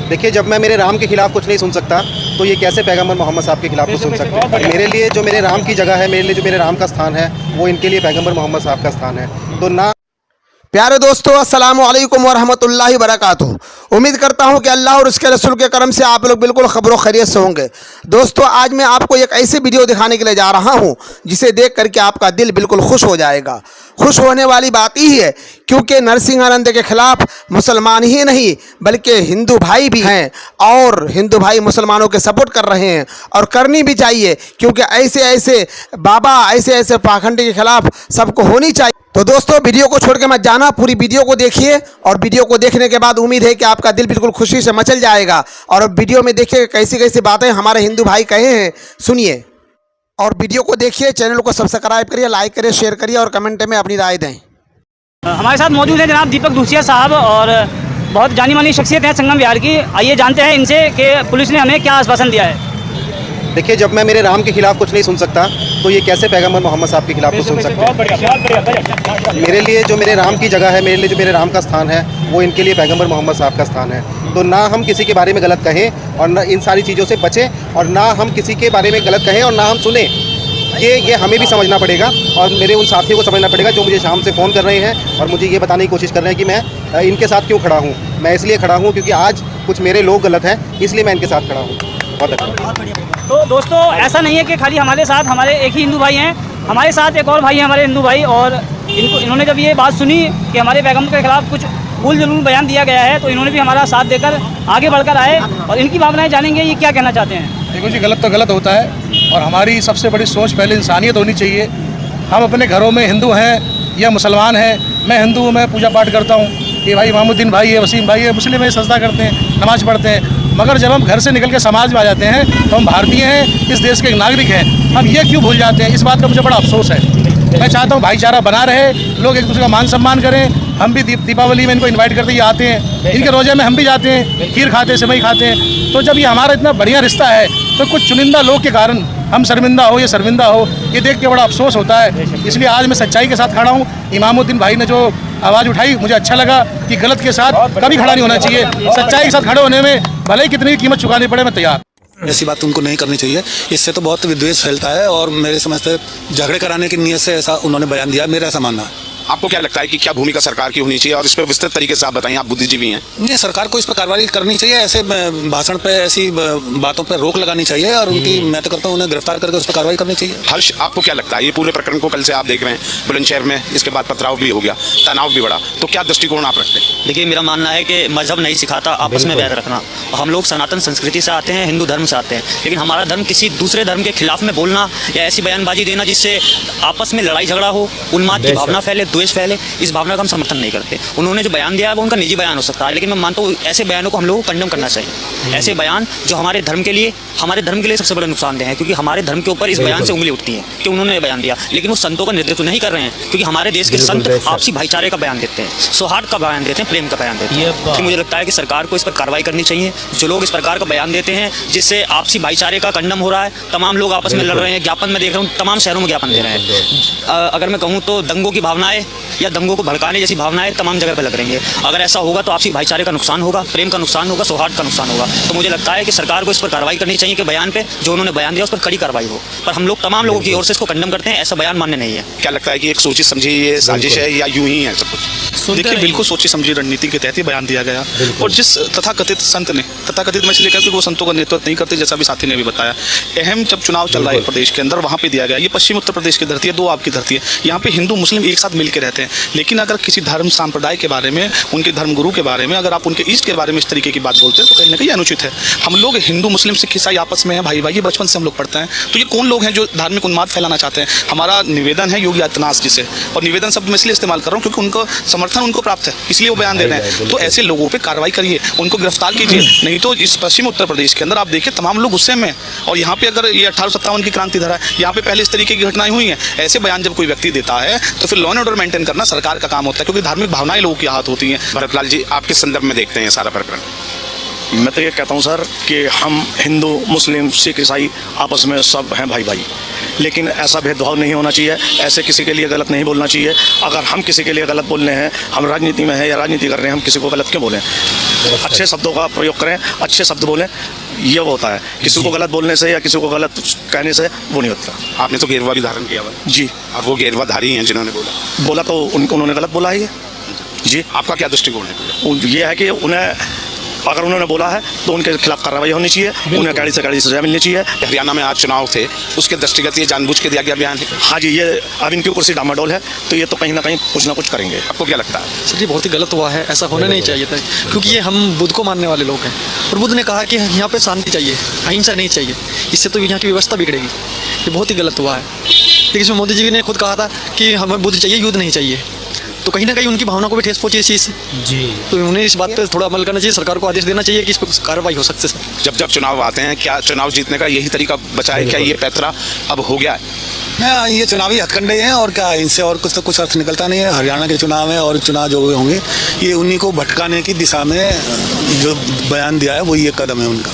देखिए, जब मैं मेरे राम के खिलाफ कुछ नहीं सुन सकता तो ये कैसे पैगंबर मोहम्मद साहब के खिलाफ कुछ सुन सकते हैं। मेरे लिए जो मेरे राम की जगह है, मेरे लिए जो मेरे राम का स्थान है, वो इनके लिए पैगंबर मोहम्मद साहब का स्थान है। तो ना प्यारे दोस्तों, अस्सलाम वालेकुम वरहमतुल्लाहि वबरकातुहू। उम्मीद करता हूं कि अल्लाह और उसके रसूल के करम से आप लोग बिल्कुल खबरों खैरियत से होंगे। दोस्तों, आज मैं आपको एक ऐसी वीडियो दिखाने के लिए जा रहा हूं जिसे देख करके आपका दिल बिल्कुल खुश हो जाएगा। खुश होने वाली बात ही है क्योंकि नरसिंहानंद के खिलाफ मुसलमान ही नहीं बल्कि हिंदू भाई भी हैं और हिंदू भाई मुसलमानों के सपोर्ट कर रहे हैं और करनी भी चाहिए, क्योंकि ऐसे ऐसे बाबा, ऐसे ऐसे पाखंडी के खिलाफ सबको होनी चाहिए। तो दोस्तों, वीडियो को छोड़ के मत जाना, पूरी वीडियो को देखिए और वीडियो को देखने के बाद उम्मीद है कि आपका दिल बिल्कुल खुशी से मचल जाएगा। और अब वीडियो में देखिए कैसी कैसी बातें हमारे हिंदू भाई कहे हैं, सुनिए और वीडियो को देखिए। चैनल को सब्सक्राइब करिए, लाइक करिए, शेयर करिए और कमेंट में अपनी राय दें। हमारे साथ मौजूद हैं जनाब दीपक दूसिया साहब और बहुत जानी मानी शख्सियत है संगम विहार की। आइए जानते हैं इनसे कि पुलिस ने हमें क्या आश्वासन दिया है। देखिए, जब मैं मेरे राम के खिलाफ कुछ नहीं सुन सकता तो ये कैसे पैगंबर मोहम्मद साहब के खिलाफ कुछ सुन सकते हैं। मेरे लिए जो मेरे राम की जगह है, मेरे लिए जो मेरे राम का स्थान है, वो इनके लिए पैगंबर मोहम्मद साहब का स्थान है। तो ना हम किसी के बारे में गलत कहें और ना इन सारी चीज़ों से बचें और ना हम किसी के बारे में गलत कहें और ना हम सुने। ये हमें भी समझना पड़ेगा और मेरे उन साथियों को समझना पड़ेगा जो मुझे शाम से फ़ोन कर रहे हैं और मुझे ये बताने की कोशिश कर रहे हैं कि मैं इनके साथ क्यों खड़ा हूँ। मैं इसलिए खड़ा हूँ क्योंकि आज कुछ मेरे लोग गलत हैं, इसलिए मैं इनके साथ खड़ा हूँ। बहुत अच्छा। तो दोस्तों, ऐसा नहीं है कि खाली हमारे साथ हमारे एक ही हिंदू भाई हैं, हमारे साथ एक और भाई हैं हमारे हिंदू भाई। और इन्होंने जब ये बात सुनी कि हमारे पैगंबर के खिलाफ कुछ भूल जुलूल बयान दिया गया है तो इन्होंने भी हमारा साथ देकर आगे बढ़कर आए और इनकी भावनाएं जानेंगे ये क्या कहना चाहते हैं। देखो जी, गलत तो गलत होता है और हमारी सबसे बड़ी सोच पहले इंसानियत होनी चाहिए। हम अपने घरों में हिंदू हैं या मुसलमान हैं, मैं हिंदू हूँ, मैं पूजा पाठ करता हूँ, ये भाई इमामुद्दीन भाई है, वसीम भाई है, मुस्लिम है, सजदा करते हैं, नमाज़ पढ़ते हैं। मगर जब हम घर से निकल के समाज में आ जाते हैं तो हम भारतीय हैं, इस देश के एक नागरिक हैं, हम ये क्यों भूल जाते हैं। इस बात का मुझे बड़ा अफसोस है। मैं चाहता हूँ भाईचारा बना रहे, लोग एक दूसरे का मान सम्मान करें। हम भी दीपावली में इनको इनवाइट करते, ये आते हैं, इनके रोज़े में हम भी जाते हैं, खीर खाते हैं, सेवई खाते हैं। तो जब ये हमारा इतना बढ़िया रिश्ता है तो कुछ चुनिंदा लोग के कारण हम शर्मिंदा हो, ये शर्मिंदा हो, ये देख के बड़ा अफसोस होता है। इसलिए आज मैं सच्चाई के साथ खड़ा हूँ। इमामुद्दीन भाई ने जो आवाज़ उठाई मुझे अच्छा लगा कि गलत के साथ कभी खड़ा नहीं होना चाहिए। सच्चाई के साथ खड़े होने में भले ही कितनी कीमत चुकानी पड़े, मैं तैयार। ऐसी बात उनको नहीं करनी चाहिए, इससे तो बहुत विद्वेष फैलता है और मेरे समझ से झगड़े कराने की नीयत से ऐसा उन्होंने बयान दिया, मेरा ऐसा मानना है। आपको क्या लगता है कि क्या भूमिका सरकार की होनी चाहिए और इस पर विस्तृत तरीके से आप बताइए, आप बुद्धिजीवी हैं। नहीं, सरकार को इस पर कार्रवाई करनी चाहिए, ऐसे भाषण पे, ऐसी बातों पर रोक लगानी चाहिए और उनकी, मैं तो करता हूँ, उन्हें गिरफ्तार करके उस पर कार्रवाई करनी चाहिए। हर्ष, आपको क्या लगता है ये पूरे प्रकरण को कल से आप देख रहे हैं बुलंदशहर में, इसके बाद पथराव भी हो गया, तनाव भी बढ़ा, तो क्या दृष्टिकोण आप रखते हैं? देखिए, मेरा मानना है कि मजहब नहीं सिखाता आपस में बैर रखना। हम लोग सनातन संस्कृति से आते हैं, हिंदू धर्म से आते हैं, लेकिन हमारा धर्म किसी दूसरे धर्म के खिलाफ में बोलना या ऐसी बयानबाजी देना जिससे आपस में लड़ाई झगड़ा हो, उन्माद की भावना फैले, द्वेष फैले, इस भावना का हम समर्थन नहीं करते। उन्होंने जो बयान दिया है वो उनका निजी बयान हो सकता है, लेकिन मैं मानता हूँ ऐसे बयानों को हम लोगों को कंडेम करना चाहिए। ऐसे बयान जो हमारे धर्म के लिए सबसे बड़ा नुकसानदेह है, क्योंकि हमारे धर्म के ऊपर इस बयान से उंगली उठती है कि उन्होंने बयान दिया, लेकिन वो संतों का नेतृत्व नहीं कर रहे हैं। क्योंकि हमारे देश के संत आपसी भाईचारे का बयान देते हैं, सौहार्द का बयान देते हैं, प्रेम का बयान देते हैं। तो मुझे लगता है कि सरकार को इस पर कार्रवाई करनी चाहिए। जो लोग इस प्रकार का बयान देते हैं जिससे आपसी भाईचारे का खंडन हो रहा है, तमाम लोग आपस में लड़ रहे हैं, ज्ञापन में देख रहा हूँ तमाम शहरों में ज्ञापन दे रहे हैं। अगर मैं कहूँ तो दंगों की भावनाएं या दंगों को भड़काने जैसी भावनाएं तमाम जगह पर लग रही है। अगर ऐसा होगा तो आपसी भाईचारे का नुकसान होगा, प्रेम का नुकसान होगा, सौहार्द का नुकसान होगा। तो मुझे लगता है कि सरकार को इस पर कार्रवाई करनी चाहिए कि बयान पे जो उन्होंने बयान दिया उस पर कड़ी कार्रवाई हो। पर हम लोग तमाम लोगों की ओर से इसको कंडेम करते हैं, ऐसा बयान मान्य नहीं है। क्या लगता है कि एक सोची समझी ये साजिश है या यूं ही है सब कुछ? देखिए, बिल्कुल सोची समझी रणनीति के तहत ही बयान दिया गया और जिस तथाकथित संत ने, तथाकथित मैं इसलिए कहता हूं कि वो संतों का नेतृत्व नहीं करते, जैसा भी साथी ने भी बताया। अहम जब चुनाव चल रहा है प्रदेश के अंदर, वहाँ पे दिया गया। ये पश्चिम उत्तर प्रदेश की धरती है, दो आपकी धरती है, यहाँ पे हिंदू मुस्लिम एक साथ मिलकर रहते हैं। लेकिन अगर किसी धर्म संप्रदाय के बारे में, उनके धर्मगुरु के बारे में, अगर आप उनके इष्ट के बारे में इस तरीके की बात बोलते हैं तो कहीं ना कहीं अनुचित है। हम लोग हिंदू मुस्लिम सिख ईसाई आपस में हैं, भाई भाई, ये बचपन से हम लोग पढ़ते हैं। तो ये कौन लोग हैं जो धार्मिक उन्माद फैलाना चाहते हैं? हमारा निवेदन है योगी आदित्यनाथ जी से, और निवेदन शब्द मैं इसलिए इस्तेमाल कर रहा हूँ क्योंकि उनको समर्थन उनको प्राप्त है, इसलिए वो बयान दे रहे हैं। तो ऐसे लोगों पर कार्रवाई करिए, उनको गिरफ्तार कीजिए। नहीं तो इस पश्चिम उत्तर प्रदेश के अंदर आप देखिए तमाम लोग गुस्से में, और यहाँ पे अगर ये 1857 की क्रांति धरा है, यहाँ पे पहले इस तरीके की घटनाएं हुई हैं। ऐसे बयान जब कोई व्यक्ति देता है तो फिर लॉ एंड ऑर्डर मेंटेन करना सरकार का काम होता है, क्योंकि धार्मिक भावनाएं लोगों की आहत होती हैं। भरतलाल जी, आप किस संदर्भ में देखते हैं ये सारा प्रकरण? मैं तो ये कहता हूँ सर कि हम हिंदू मुस्लिम सिख ईसाई आपस में सब हैं भाई भाई, लेकिन ऐसा भेदभाव नहीं होना चाहिए, ऐसे किसी के लिए गलत नहीं बोलना चाहिए। अगर हम किसी के लिए गलत बोल रहे हैं, हम राजनीति में हैं या राजनीति कर रहे हैं, हम किसी को गलत क्यों बोलें? अच्छे शब्दों का प्रयोग करें, अच्छे शब्द बोलें, ये होता है। किसी को गलत बोलने से या किसी को गलत कहने से वो नहीं होता। आपने तो गेरुआ भी धारण किया हुआ जी, और वो गेरुआधारी हैं जिन्होंने बोला तो उन्होंने गलत बोला है जी। आपका क्या दृष्टिकोण है? ये है कि उन्हें अगर उन्होंने बोला है तो उनके खिलाफ कार्रवाई होनी चाहिए, उन्हें कड़ी से कड़ी सजा मिलनी चाहिए। हरियाणा में आज चुनाव थे, उसके दृष्टिगत ये जानबूझ के दिया गया बयान है? हाँ जी, ये अब इनकी कुर्सी डामाडोल है, तो ये तो कहीं ना कहीं कुछ ना कुछ करेंगे। आपको क्या लगता है? सर ये बहुत ही गलत हुआ है, ऐसा होना नहीं चाहिए था, क्योंकि ये हम बुद्ध को मानने वाले लोग हैं और बुद्ध ने कहा कि यहाँ पे शांति चाहिए, अहिंसा नहीं चाहिए, इससे तो यहाँ की व्यवस्था बिगड़ेगी। ये बहुत ही गलत हुआ है। लेकिन इसमें मोदी जी ने खुद कहा था कि हमें बुद्ध चाहिए, युद्ध नहीं चाहिए, तो कहीं ना कहीं उनकी भावना को भी ठेस पहुंची इस चीज़ से जी। तो उन्हें इस बात पे थोड़ा अमल करना चाहिए, सरकार को आदेश देना चाहिए कि इस पर कार्रवाई हो सकती है। जब जब चुनाव आते हैं, क्या चुनाव जीतने का यही तरीका बचा है? क्या ये पैतरा अब हो गया है? ये चुनावी हथकंडे हैं और क्या, इनसे और कुछ तो कुछ अर्थ निकलता नहीं है। हरियाणा के चुनाव है और चुनाव जो होंगे ये उन्हीं को भटकाने की दिशा में जो बयान दिया है वो ये कदम है उनका,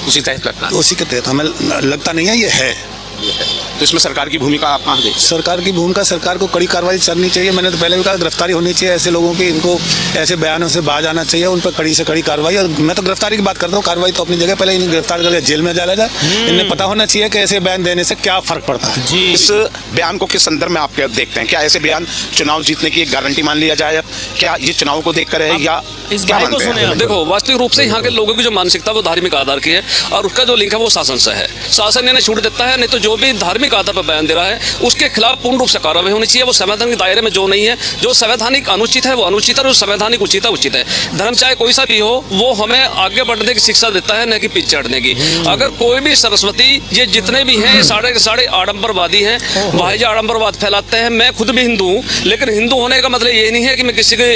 उसी तहत लगता है? उसी के तहत हमें लगता नहीं है ये है। तो इसमें सरकार की भूमिका आप कहाँ देखते हैं? सरकार की भूमिका, सरकार को कड़ी कार्रवाई करनी चाहिए। मैंने तो पहले भी कहा गिरफ्तारी होनी चाहिए ऐसे लोगों की, इनको ऐसे बयानों से बाज आना चाहिए, उन पर कड़ी से कड़ी कार्रवाई। और मैं तो गिरफ्तारी की बात करता हूँ, कार्रवाई तो अपनी जगह, पहले इन्हें गिरफ्तार करके जेल में डाला जाए। इन्हें पता होना चाहिए कि ऐसे बयान देने से क्या फर्क पड़ता है। इस बयान को किस संदर्भ में आप देखते हैं? क्या ऐसे बयान चुनाव जीतने की एक गारंटी मान लिया जाए? क्या ये चुनाव को देख कर है या इस भाई को सुने? देखो, वास्तविक रूप से यहाँ के लोगों की जो मानसिकता वो धार्मिक आधार की है और उसका जो लिंक है वो शासन से है। शासन इन्हें छूट देता है, नहीं तो जो भी धार्मिक आधार पर बयान दे रहा है उसके खिलाफ पूर्ण रूप से कार्रवाई होनी चाहिए। वो संवैधानिक के दायरे में जो नहीं है, जो संवैधानिक अनुचित है वो अनुचित है, और संवैधानिक उचित है उचित है। धर्म चाहे कोई सा भी हो, वो हमें आगे बढ़ने की शिक्षा देता है, न कि पीछे हटने की। अगर कोई भी सरस्वती, ये जितने भी हैं साढ़े के साढ़े आडंबरवादी हैं, भाई जो आडंबरवाद फैलाते हैं। मैं खुद भी हिंदू हूँ, लेकिन हिंदू होने का मतलब ये नहीं है कि मैं किसी के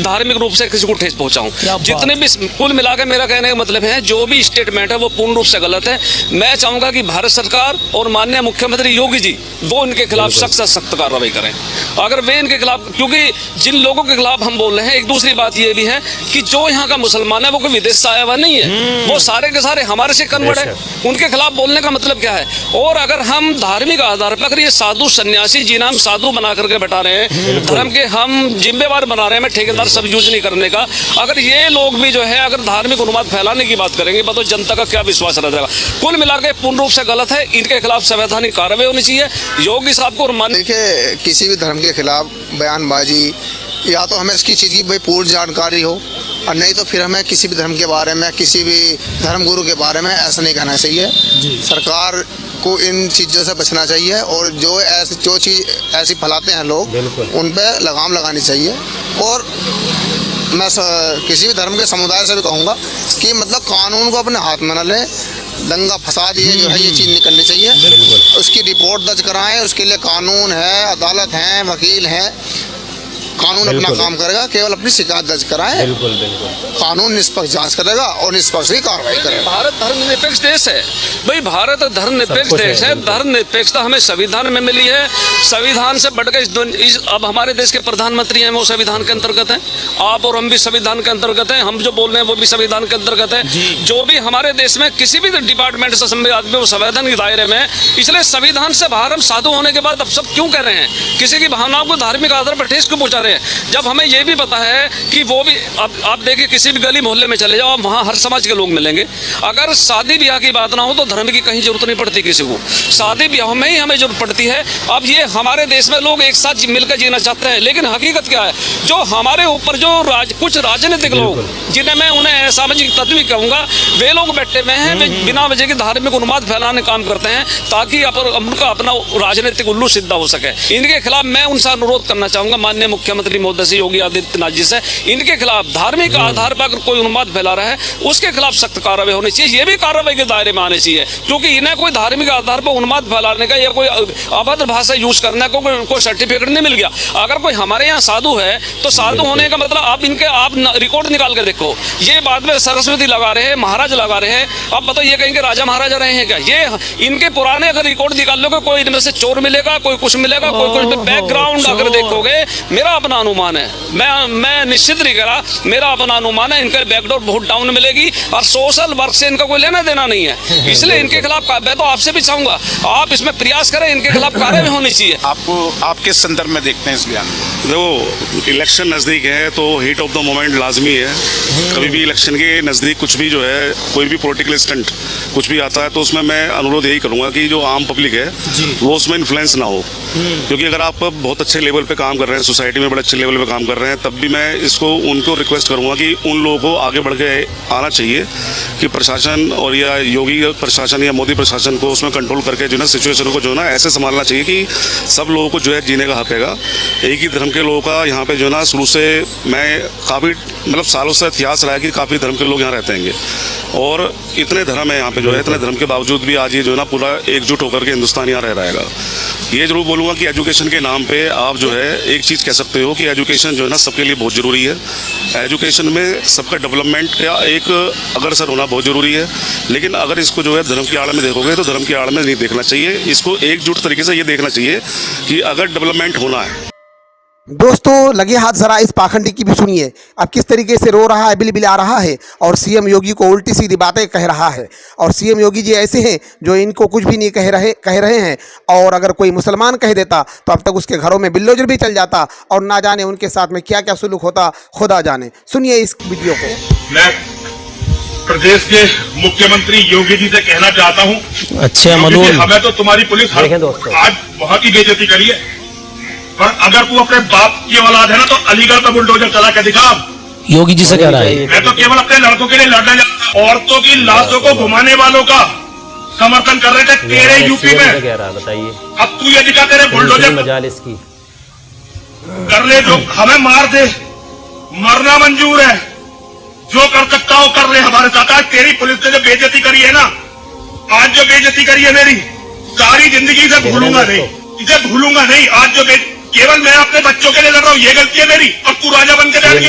धार्मिक रूप से किसी को ठेस पहुंचाऊं। जितने भी कुल मिलाकर मेरा कहने का मतलब है जो भी स्टेटमेंट है वो पूर्ण रूप से गलत है। मैं चाहूंगा कि भारत सरकार और माननीय मुख्यमंत्री योगी जी वो इनके खिलाफ सख्त से सख्त कार्रवाई करें। अगर वे इनके खिलाफ, क्योंकि जिन लोगों के खिलाफ हम बोल रहे हैं, एक दूसरी बात ये भी है कि जो यहाँ का मुसलमान है वो कोई विदेश से आया हुआ नहीं है, वो सारे के सारे हमारे से कन्वर्ट है। उनके खिलाफ बोलने का मतलब क्या है? और अगर हम धार्मिक आधार पर, अगर ये साधु सन्यासी जी नाम साधु बना करके बैठा रहे हैं, धर्म के हम जिम्मेवार बना रहे हैं, मैं ठेकेदार सब यूज नहीं करने का, अगर ये लोग भी जो है अगर धार्मिक उन्माद फैलाने की बात करेंगे तो जनता का क्या विश्वास रह जाएगा? कुल मिलाकर पूर्ण रूप से गलत है। इनके खिलाफ संवैधानिक कार्रवाई होनी चाहिए। योगी साहब को देखिए, किसी भी धर्म के खिलाफ बयानबाजी, या तो हमें इसकी चीज़ की भाई पूर्ण जानकारी हो, और नहीं तो फिर हमें किसी भी धर्म के बारे में, किसी भी धर्मगुरु के बारे में ऐसा नहीं कहना चाहिए। सरकार को इन चीज़ों से बचना चाहिए, और जो चीज़ ऐसी फैलाते हैं लोग, उन पर लगाम लगानी चाहिए। और मैं किसी भी धर्म के समुदाय से भी कहूँगा कि मतलब कानून को अपने हाथ में न लें। दंगा फसाद ये जो है ये चीज़ नहीं करनी चाहिए। उसकी रिपोर्ट दर्ज कराएं, उसके लिए कानून है, अदालत हैं, वकील हैं। कानून अपना काम करेगा, केवल अपनी शिकायत दर्ज कराएं। कानून निष्पक्ष जांच करेगा और निष्पक्ष ही कार्रवाई करेगा। भारत धर्मनिरपेक्ष देश है भाई, भारत धर्मनिरपेक्ष देश है। धर्मनिरपेक्षता हमें संविधान में मिली है। संविधान से बढ़कर अब हमारे देश के प्रधानमंत्री हैं वो संविधान के अंतर्गत हैं, आप और हम भी संविधान के अंतर्गत हैं, हम जो बोल रहे हैं वो भी संविधान के अंतर्गत है। जो भी हमारे देश में किसी भी डिपार्टमेंट से संविधान में वो संवैधान के दायरे में। इसलिए संविधान से बाहर हम साधु होने के बाद अब सब क्यों कह रहे हैं? किसी की भावनाओं को धार्मिक आधार पर ठेस क्यों पहुंचा रहे हैं? जब हमें ये भी पता है कि वो भी, अब आप देखिए किसी भी गली मोहल्ले में चले जाओ, वहाँ हर समाज के लोग मिलेंगे। अगर शादी ब्याह की बात ना हो तो धर्म की कहीं जरूरत नहीं पड़ती किसी को, शादी ब्याह में ही हमें जरूरत पड़ती है। अब ये हमारे देश में लोग एक साथ मिलकर जीना चाहते हैं, लेकिन हकीकत क्या है? जो हमारे ऊपर जो कुछ राजनीतिक लोग, जिन्हें मैं उन्हें असामाजिक तत्व भी कहूँगा, वे लोग बैठे हुए हैं, वे बिना वजह के धार्मिक उन्माद फैलाने काम करते हैं ताकि उनका अपना राजनीतिक उल्लू सिद्धा हो सके। इनके खिलाफ मैं उनसे अनुरोध करना चाहूँगा माननीय मुख्यमंत्री महोदय से, योगी आदित्यनाथ जी से, इनके खिलाफ धार्मिक आधार पर अगर कोई उन्माद फैला रहा है उसके खिलाफ सख्त कार्रवाई होनी चाहिए। ये भी कार्रवाई के दायरे में आने चाहिए, क्योंकि इन्हें कोई धार्मिक आधार पर उन्माद फैलाने का या कोई अभद्र भाषा यूज करने को कोई सर्टिफिकेट नहीं मिल गया। अगर कोई हमारे यहाँ साधु है तो साधु होने का मतलब आप रिकॉर्ड निकाल कर देखो। ये बाद में सरस्वती लगा रहे हैं, महाराज लगा रहे हैं, अब बताओ ये कहेंगे राजा महाराजा रहे हैं क्या? ये इनके पुराने अगर रिकॉर्ड निकाल लोगे, कोई इनमें से चोर मिलेगा, कोई कुछ मिलेगा, कोई कुछ बैकग्राउंड अगर देखोगे। मेरा अपना अनुमान है, मैं निश्चित नहीं करा, मेरा अपना अनुमान है इनका बैकडोर बहुत डाउन मिलेगी और सोशल वर्क से इनका कोई लेना देना नहीं है, इसलिए इनके खिलाफ मैं तो आपसे भी चाहूंगा आप इसमें प्रयास करें, इनके खिलाफ कार्रवाई होनी चाहिए। आपको आप किस संदर्भ में देखते हैं इस बयान? देखो इलेक्शन नज़दीक है तो हीट ऑफ द मोमेंट लाजमी है। कभी भी इलेक्शन के नज़दीक कुछ भी जो है कोई भी पॉलिटिकल स्टंट कुछ भी आता है तो उसमें मैं अनुरोध यही करूँगा कि जो आम पब्लिक है वो उसमें इन्फ्लुएंस ना हो, क्योंकि अगर आप बहुत अच्छे लेवल पे काम कर रहे हैं, सोसाइटी में बड़े अच्छे लेवल पे काम कर रहे हैं, तब भी मैं इसको उनको रिक्वेस्ट करूँगा कि उन लोगों को आगे बढ़ के आना चाहिए कि प्रशासन और या योगी प्रशासन या मोदी प्रशासन को उसमें कंट्रोल करके जो है सिचुएशन को जो है ना ऐसे संभालना चाहिए कि सब लोगों को जो है जीने का हक हैगा। एक ही धर्म के लोगों का यहाँ पे जो है ना शुरू से मैं काफ़ी मतलब सालों से इतिहास रहा है कि काफ़ी धर्म के लोग यहाँ रहते हैं और इतने धर्म है यहाँ पे जो है, इतने धर्म के बावजूद भी आज ये जो है ना पूरा एकजुट होकर के हिंदुस्तान यहाँ रह रहेगा। ये जरूर बोलूँगा कि एजुकेशन के नाम पे आप जो है एक चीज़ कह सकते हो कि एजुकेशन जो है ना सबके लिए बहुत ज़रूरी है। एजुकेशन में सबका डेवलपमेंट का एक अग्रसर होना बहुत ज़रूरी है, लेकिन अगर इसको जो है धर्म की आड़ में देखोगे तो धर्म की आड़ में नहीं देखना चाहिए, इसको एकजुट तरीके से ये देखना चाहिए कि अगर डेवलपमेंट होना है। दोस्तों लगे हाथ जरा इस पाखंडी की भी सुनिए, अब किस तरीके से रो रहा है, बिलबिला रहा है और सीएम योगी को उल्टी सीधी बातें कह रहा है। और सीएम योगी जी ऐसे हैं जो इनको कुछ भी नहीं कह रहे हैं, और अगर कोई मुसलमान कह देता तो अब तक उसके घरों में बिल्लोजर भी चल जाता और ना जाने उनके साथ में क्या क्या सुलूक होता खुदा जाने। सुनिए इस वीडियो को। मैं प्रदेश के मुख्यमंत्री योगी जी से कहना चाहता हूँ, अच्छा हमें तो तुम्हारी पुलिस आज बहुत ही बेइज्जती करी है, पर अगर तू अपने बाप की औलाद है ना तो अलीगढ़ का बुलडोजर चला के दिखा। योगी जी से कह रहा है मैं तो केवल अपने लड़कों के लिए लड़ना चाहता, औरतों की लाशों को घुमाने वालों का समर्थन कर रहे थे तेरे यूपी में, बताइए अब तू ये दिखा तेरे बुलडोजर मजाल इसकी कर ले, जो हमें मार दे, मरना मंजूर है, जो कर सकता हो कर ले हमारे साथ। आज तेरी पुलिस ने जो बेइज्जती करी है ना, आज जो बेइज्जती करी है मेरी, सारी जिंदगी से भूलूंगा नहीं, इसे भूलूंगा नहीं। आज जो केवल मैं अपने बच्चों के लिए लड़ रहा हूँ ये गलती है मेरी, और तू राजा बन के बैठ गया।